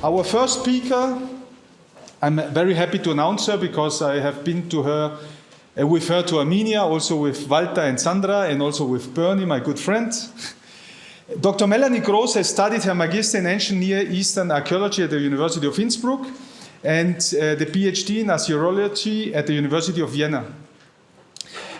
Our first speaker, I'm very happy to announce her because I have been to her, with her to Armenia, also with Walter and Sandra, and also with Bernie, my good friend. Dr. Melanie Gross has studied her Magister in Ancient Near Eastern Archaeology at the University of Innsbruck and the PhD in Assyriology at the University of Vienna.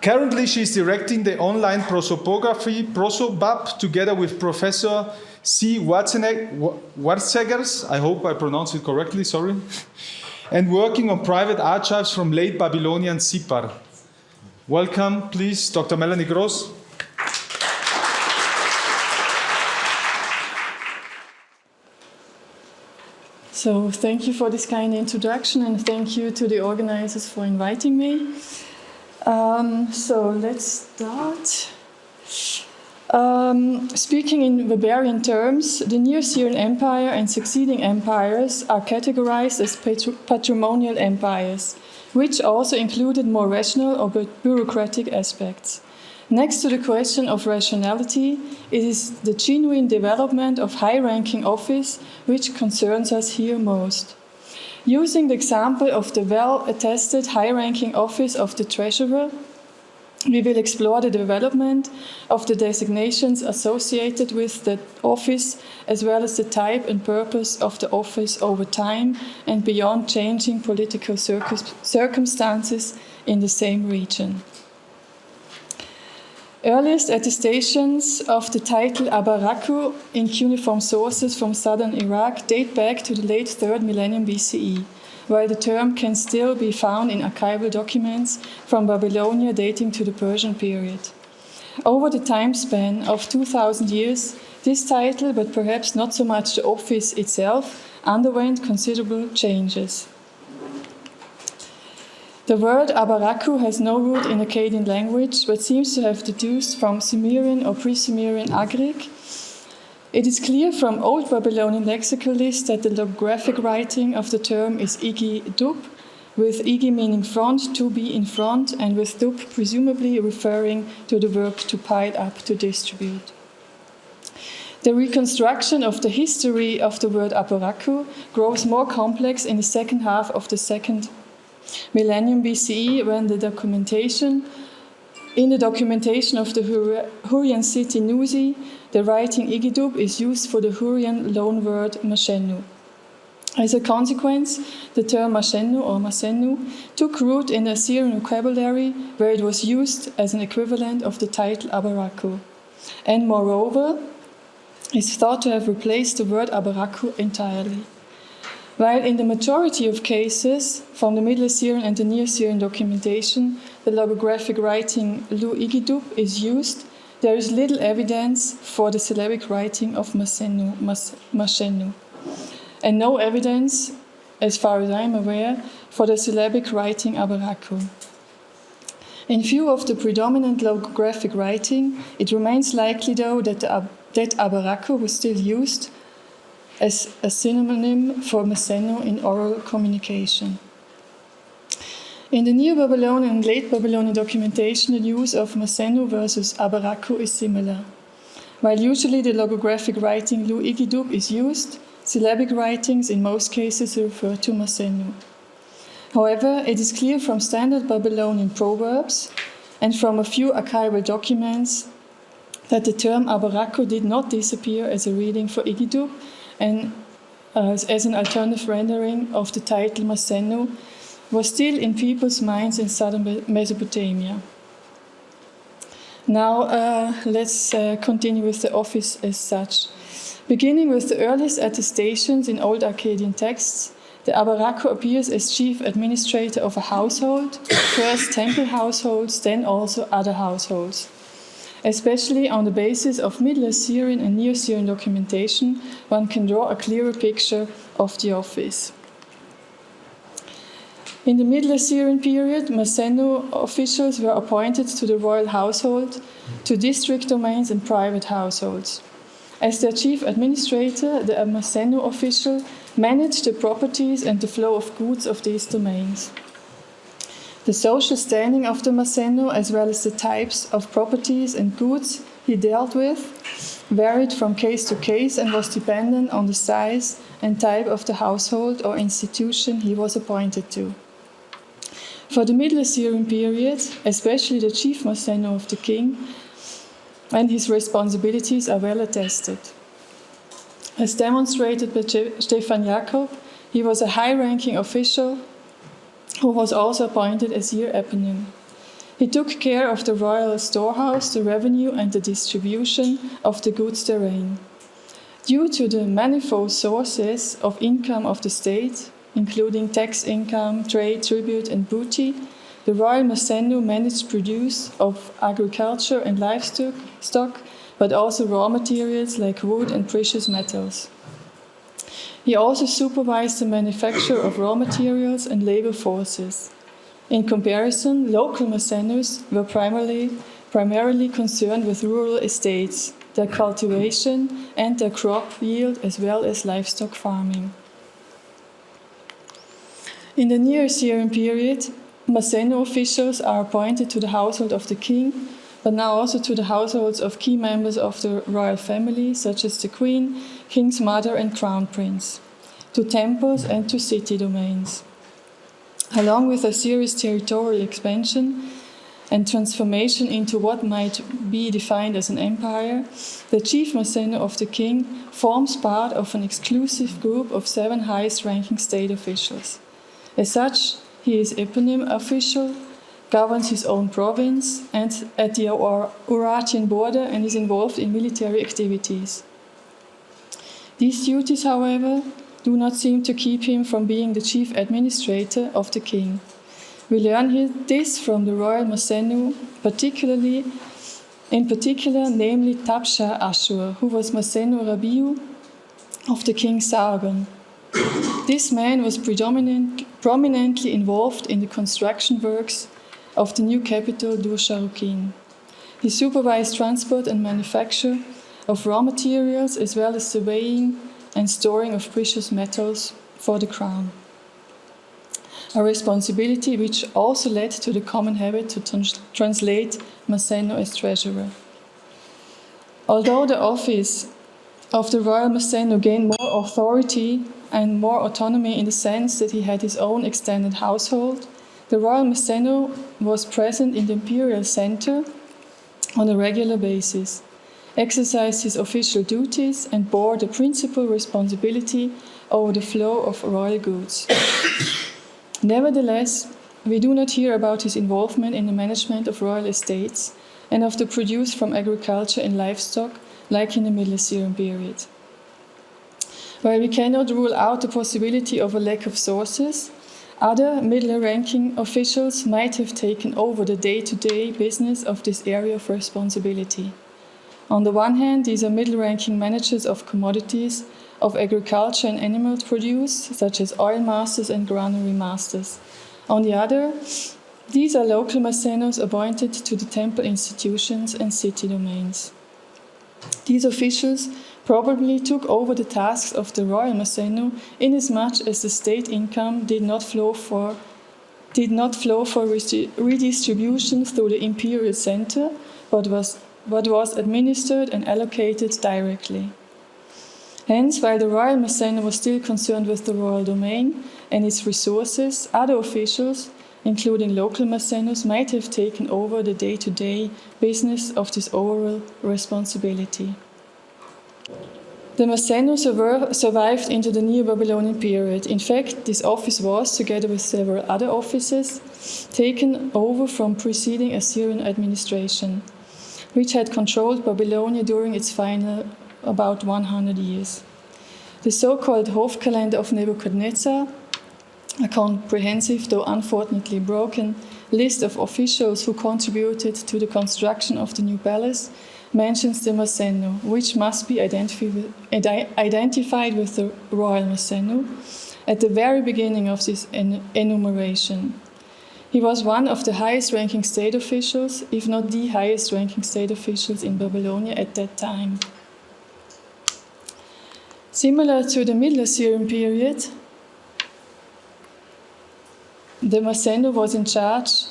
Currently, she is directing the online prosopography Prosobab together with Professor C. Warzeggers, I hope I pronounced it correctly, sorry, and working on private archives from late Babylonian Sipar. Welcome, please, Dr. Melanie Gross. So thank you for this kind introduction, and thank you to the organizers for inviting me. So let's start. Speaking in barbarian terms, the Neo-Assyrian Empire and succeeding empires are categorized as patrimonial empires, which also included more rational or bureaucratic aspects. Next to the question of rationality, it is the genuine development of high-ranking office which concerns us here most. Using the example of the well-attested high-ranking office of the treasurer, we will explore the development of the designations associated with the office, as well as the type and purpose of the office over time and beyond changing political circumstances in the same region. Earliest attestations of the title abarakku in cuneiform sources from southern Iraq date back to the late 3rd millennium BCE, while the term can still be found in archival documents from Babylonia dating to the Persian period. Over the time span of 2,000 years, this title, but perhaps not so much the office itself, underwent considerable changes. The word abarakku has no root in Akkadian language, but seems to have deduced from Sumerian or pre-Sumerian AGRIG. It is clear from Old Babylonian lexical lists that the logographic writing of the term is igi dub, with igi meaning front, to be in front, and with dub presumably referring to the verb to pile up, to distribute. The reconstruction of the history of the word abarakku grows more complex in the second half of the 2nd millennium BCE, when in the documentation of the Hurrian city Nuzi, the writing igidub is used for the Hurrian loanword mashennu. As a consequence, the term mashennu or masennu took root in the Assyrian vocabulary, where it was used as an equivalent of the title abarakku, and moreover is thought to have replaced the word abarakku entirely. While in the majority of cases, from the Middle Assyrian and the Neo-Assyrian documentation, the logographic writing lu igidub is used, there is little evidence for the syllabic writing of mashennu, and no evidence, as far as I am aware, for the syllabic writing abarakku. In view of the predominant logographic writing, it remains likely, though, that abarakku was still used as a synonym for masennu in oral communication. In the Neo-Babylonian and late Babylonian documentation, the use of masennu versus abarakku is similar. While usually the logographic writing lu igidub is used, syllabic writings in most cases refer to masennu. However, it is clear from standard Babylonian proverbs and from a few archival documents that the term abarakku did not disappear as a reading for igidub, and as an alternative rendering of the title masennu was still in people's minds in southern Mesopotamia. Now let's continue with the office as such. Beginning with the earliest attestations in old Akkadian texts, the abarakku appears as chief administrator of a household, first temple households, then also other households. Especially on the basis of Middle Assyrian and Neo-Assyrian documentation, one can draw a clearer picture of the office. In the Middle Assyrian period, masennu officials were appointed to the royal household, to district domains and private households. As their chief administrator, the masennu official managed the properties and the flow of goods of these domains. The social standing of the masennu, as well as the types of properties and goods he dealt with, varied from case to case and was dependent on the size and type of the household or institution he was appointed to. For the Middle Assyrian period, especially the chief sennu of the king and his responsibilities are well attested. As demonstrated by Stefan Jakob, he was a high-ranking official who was also appointed as heir eponym. He took care of the royal storehouse, the revenue, and the distribution of the goods therein. Due to the manifold sources of income of the state, including tax income, trade, tribute, and booty, the royal sennu managed produce of agriculture and livestock, but also raw materials like wood and precious metals. He also supervised the manufacture of raw materials and labor forces. In comparison, local sennus were primarily concerned with rural estates, their cultivation and their crop yield, as well as livestock farming. In the Neo-Assyrian period, sennu officials are appointed to the household of the king, but now also to the households of key members of the royal family, such as the queen, king's mother, and crown prince, to temples and to city domains. Along with Assyria's territorial expansion and transformation into what might be defined as an empire, the chief sennu of the king forms part of an exclusive group of 7 highest-ranking state officials. As such, he is eponym official, governs his own province and at the Eurasian border, and is involved in military activities. These duties, however, do not seem to keep him from being the chief administrator of the king. We learn this from the royal sennu, in particular, namely Tabsha Ashur, who was sennu Rabiu of the king Sargon. This man was prominently involved in the construction works of the new capital Dur-Sharrukin. He supervised transport and manufacture of raw materials, as well as the weighing and storing of precious metals for the crown. A responsibility which also led to the common habit to translate sennu as treasurer. Although the office of the royal sennu gained more authority and more autonomy in the sense that he had his own extended household, the royal sennu was present in the imperial center on a regular basis, exercised his official duties, and bore the principal responsibility over the flow of royal goods. Nevertheless, we do not hear about his involvement in the management of royal estates and of the produce from agriculture and livestock, like in the Middle Assyrian period. While we cannot rule out the possibility of a lack of sources, other middle-ranking officials might have taken over the day-to-day business of this area of responsibility. On the one hand, these are middle-ranking managers of commodities, of agriculture and animal produce, such as oil masters and granary masters. On the other, these are local sennus appointed to the temple institutions and city domains. These officials probably took over the tasks of the royal sennu, inasmuch as the state income did not flow for redistribution through the imperial center, but was administered and allocated directly. Hence, while the royal sennu was still concerned with the royal domain and its resources, other officials, including local sennus, might have taken over the day-to-day business of this overall responsibility. The sennu survived into the Neo-Babylonian period. In fact, this office was, together with several other offices, taken over from preceding Assyrian administration, which had controlled Babylonia during its final about 100 years. The so-called Hofkalender of Nebuchadnezzar, a comprehensive, though unfortunately broken, list of officials who contributed to the construction of the new palace, mentions the sennu, which must be identified with the royal sennu at the very beginning of this enumeration. He was one of the highest-ranking state officials, if not the highest-ranking state officials in Babylonia at that time. Similar to the Middle Assyrian period, the sennu was in charge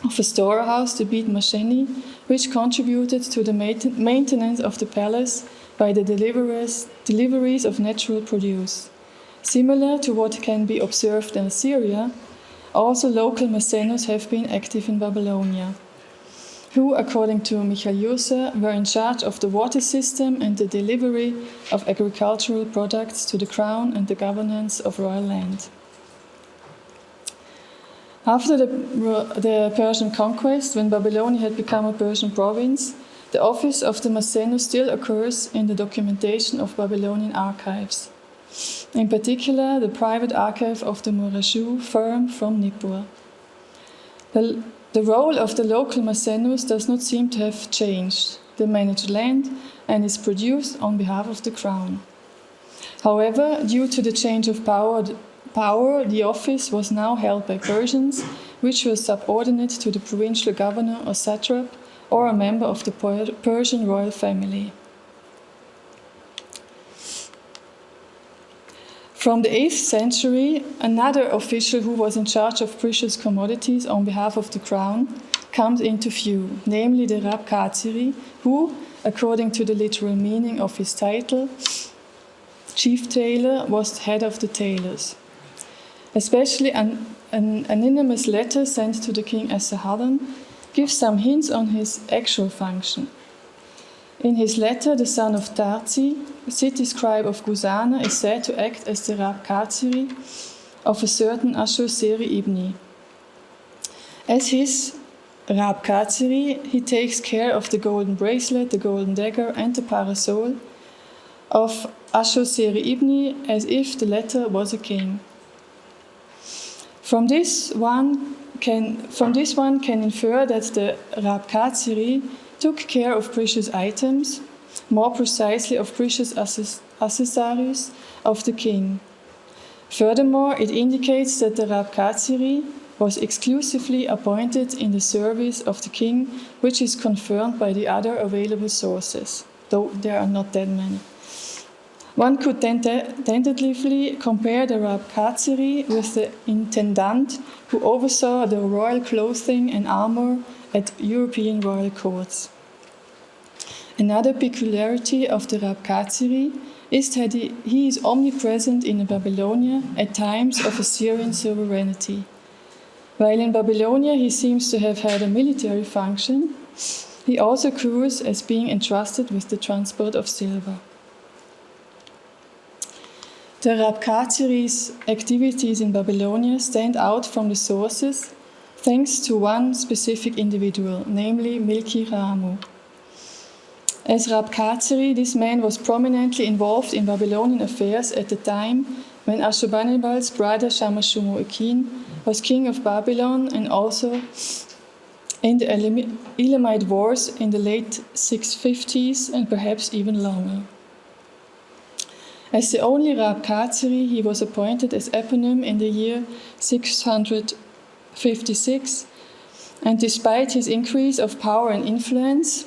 of a storehouse, the Beit Masheni, which contributed to the maintenance of the palace, by the deliveries of natural produce. Similar to what can be observed in Assyria, also local Macennus have been active in Babylonia, who, according to Michael Jurse, were in charge of the water system and the delivery of agricultural products to the crown and the governance of royal land. After the Persian conquest, when Babylonia had become a Persian province, the office of the Masennu still occurs in the documentation of Babylonian archives. In particular, the private archive of the Murashu firm from Nippur. The role of the local Masennus does not seem to have changed. They manage land and is produced on behalf of the crown. However, due to the change of power, the office was now held by Persians, which were subordinate to the provincial governor or satrap, or a member of the Persian royal family. From the 8th century, another official who was in charge of precious commodities on behalf of the crown comes into view, namely the Rab kāṣiri, who, according to the literal meaning of his title, chief tailor, was head of the tailors. Especially an anonymous letter sent to the king Esarhaddon gives some hints on his actual function. In his letter, the son of Tarzi, city scribe of Guzana, is said to act as the Rab kāṣiri of a certain Ashur-seri Ibni. As his Rab kāṣiri, he takes care of the golden bracelet, the golden dagger, and the parasol of Ashur-seri Ibni, as if the latter was a king. From this one can infer that the Rab kāṣiri took care of precious items, more precisely of precious accessories of the king. Furthermore, it indicates that the Rab kāṣiri was exclusively appointed in the service of the king, which is confirmed by the other available sources, though there are not that many. One could tentatively compare the Rab kāṣiri with the intendant who oversaw the royal clothing and armor at European royal courts. Another peculiarity of the Rab kāṣiri is that he is omnipresent in Babylonia at times of Assyrian sovereignty. While in Babylonia he seems to have had a military function, he also occurs as being entrusted with the transport of silver. The Rab kāṣiri's activities in Babylonia stand out from the sources thanks to one specific individual, namely Milki Ramu. As Rab kāṣiri, this man was prominently involved in Babylonian affairs at the time when Ashurbanipal's brother Shamash-shum-ukin was king of Babylon, and also in the Elamite Wars in the late 650s and perhaps even longer. As the only Rab kāṣiri, he was appointed as eponym in the year 656, and despite his increase of power and influence,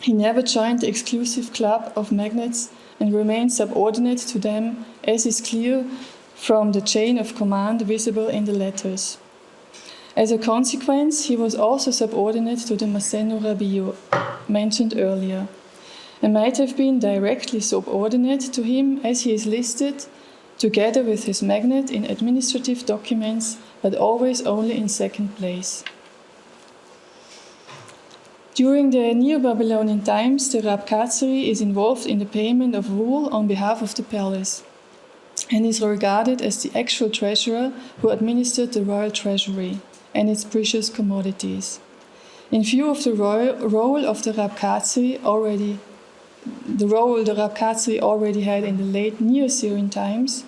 he never joined the exclusive club of magnates and remained subordinate to them, as is clear from the chain of command visible in the letters. As a consequence, he was also subordinate to the Masennu Rabiu, mentioned earlier, and might have been directly subordinate to him, as he is listed together with his magnate in administrative documents, but always only in second place. During the Neo-Babylonian times, the Rab kāṣiri is involved in the payment of wool on behalf of the palace, and is regarded as the actual treasurer who administered the royal treasury and its precious commodities. In view of the role the Rab kāṣiri already had in the late Neo-Assyrian times,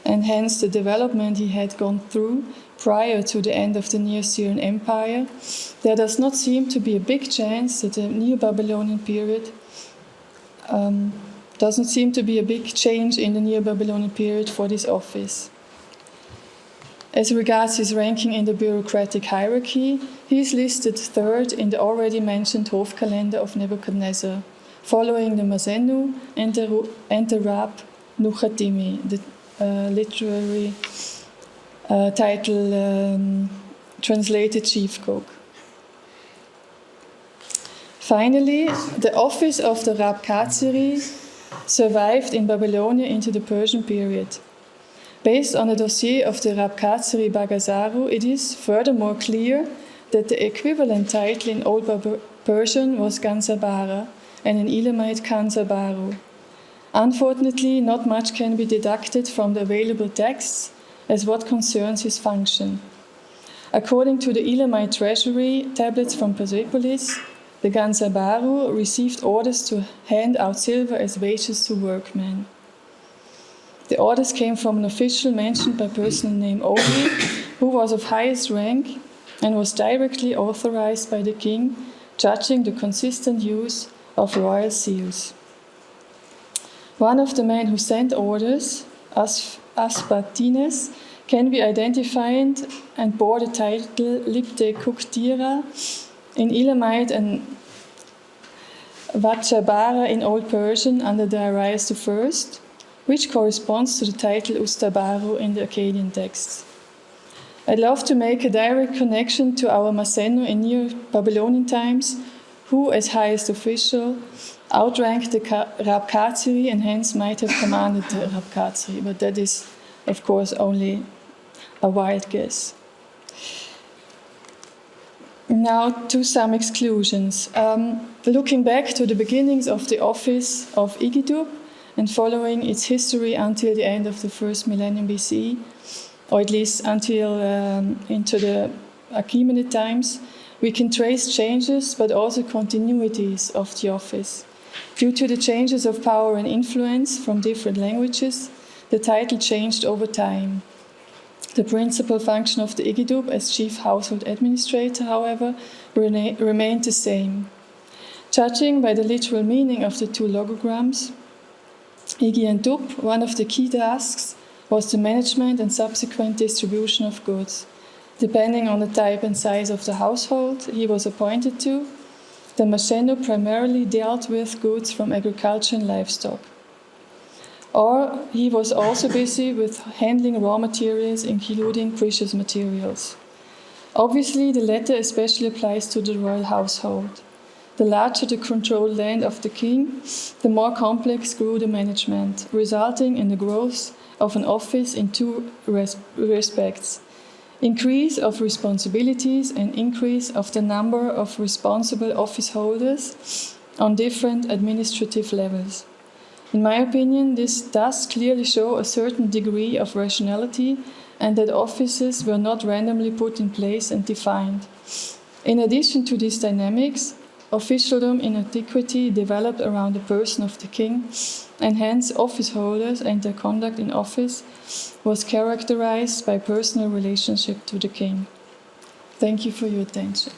and hence the development he had gone through prior to the end of the Neo-Assyrian Empire, there does not seem to be a big chance that the Neo-Babylonian period does not seem to be a big change in the Neo-Babylonian period for this office. As regards his ranking in the bureaucratic hierarchy, he is listed third in the already mentioned Hofkalender of Nebuchadnezzar, following the Masennu and the Rab Nuchatimi, the literary title translated chief cook. Finally, the office of the Rab kāṣiri survived in Babylonia into the Persian period. Based on the dossier of the Rab kāṣiri ganzabaru, it is furthermore clear that the equivalent title in Old Persian was ganzabaru and in Elamite ganzabaru. Unfortunately, not much can be deducted from the available texts as what concerns his function. According to the Elamite treasury tablets from Persepolis, the ganzabaru received orders to hand out silver as wages to workmen. The orders came from an official mentioned by person named Ogri, who was of highest rank and was directly authorized by the king, judging the consistent use of royal seals. One of the men who sent orders, Asbatines, can be identified and bore the title Lipte Kuktira in Elamite and Vachabara in Old Persian under Darius I, which corresponds to the title Ustabaru in the Akkadian texts. I'd love to make a direct connection to our Sennu in Neo-Babylonian times, who, as highest official, outranked the Rab kāṣiri and hence might have commanded the Rab kāṣiri, but that is, of course, only a wild guess. Now to some exclusions. Looking back to the beginnings of the office of Igidub and following its history until the end of the first millennium BCE, or at least until into the Achaemenid times, we can trace changes but also continuities of the office. Due to the changes of power and influence from different languages, the title changed over time. The principal function of the Igidub as chief household administrator, however, remained the same. Judging by the literal meaning of the two logograms, Igi and Dub, one of the key tasks was the management and subsequent distribution of goods. Depending on the type and size of the household he was appointed to, the Sennu primarily dealt with goods from agriculture and livestock. Or he was also busy with handling raw materials, including precious materials. Obviously, the latter especially applies to the royal household. The larger the controlled land of the king, the more complex grew the management, resulting in the growth of an office in two respects: increase of responsibilities and increase of the number of responsible office holders on different administrative levels. In my opinion, this does clearly show a certain degree of rationality and that offices were not randomly put in place and defined. In addition to these dynamics, officialdom in antiquity developed around the person of the king, and hence office holders and their conduct in office was characterized by personal relationship to the king. Thank you for your attention.